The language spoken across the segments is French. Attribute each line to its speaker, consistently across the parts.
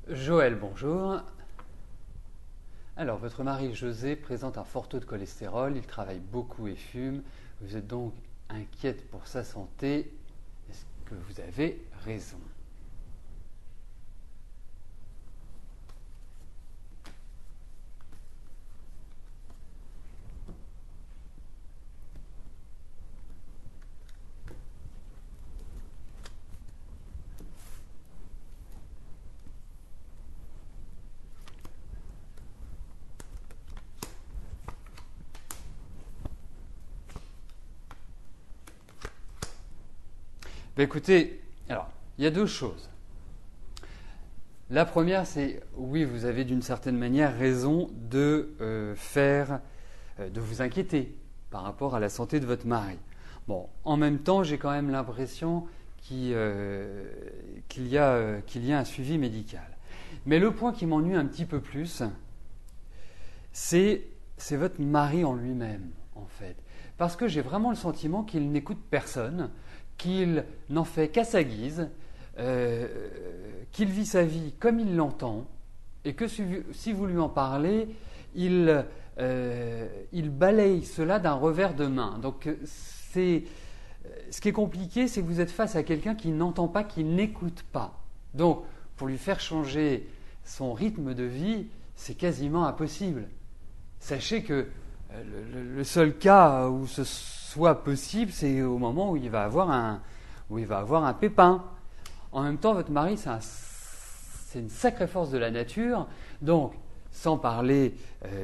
Speaker 1: Joël, bonjour. Alors, votre mari José présente un fort taux de cholestérol, il travaille beaucoup et fume. Vous êtes donc inquiète pour sa santé. Est-ce que vous avez raison? Écoutez, alors, il y a deux choses. La première, c'est oui, vous avez d'une certaine manière raison de vous inquiéter par rapport à la santé de votre mari. Bon, en même temps, j'ai quand même l'impression qu'il y a un suivi médical. Mais le point qui m'ennuie un petit peu plus, c'est votre mari en lui-même, en fait. Parce que j'ai vraiment le sentiment qu'il n'écoute personne, qu'il n'en fait qu'à sa guise, qu'il vit sa vie comme il l'entend, et que si vous lui en parlez, il balaye cela d'un revers de main. Donc, ce qui est compliqué, c'est que vous êtes face à quelqu'un qui n'entend pas, qui n'écoute pas. Donc, pour lui faire changer son rythme de vie, c'est quasiment impossible. Sachez que le seul cas où ce soit possible, c'est au moment où il va avoir un pépin. En même temps, votre mari, c'est une sacrée force de la nature. Donc, sans parler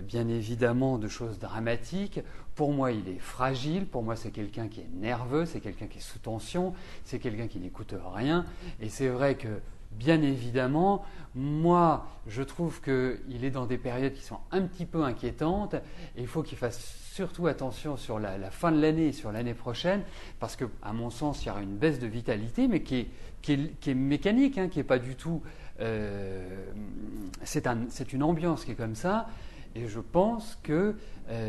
Speaker 1: bien évidemment de choses dramatiques, pour moi, il est fragile. Pour moi, c'est quelqu'un qui est nerveux, c'est quelqu'un qui est sous tension, c'est quelqu'un qui n'écoute rien. Et c'est vrai que, bien évidemment, moi, je trouve qu'il est dans des périodes qui sont un petit peu inquiétantes et il faut qu'il fasse surtout attention sur la fin de l'année et sur l'année prochaine parce que, à mon sens, il y aura une baisse de vitalité mais qui est mécanique, qui n'est pas du tout… c'est une ambiance qui est comme ça et je pense que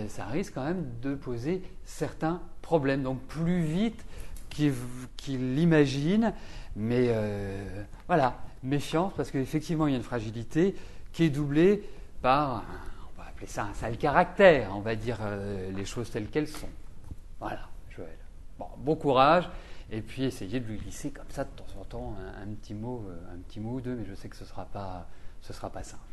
Speaker 1: ça risque quand même de poser certains problèmes. Donc plus vite qu'il l'imagine, mais voilà, méfiance parce qu'effectivement il y a une fragilité qui est doublée par, on va appeler ça un sale caractère, on va dire les choses telles qu'elles sont. Voilà, Joël. Bon courage et puis essayez de lui glisser comme ça de temps en temps un petit mot ou deux, mais je sais que ce sera pas simple.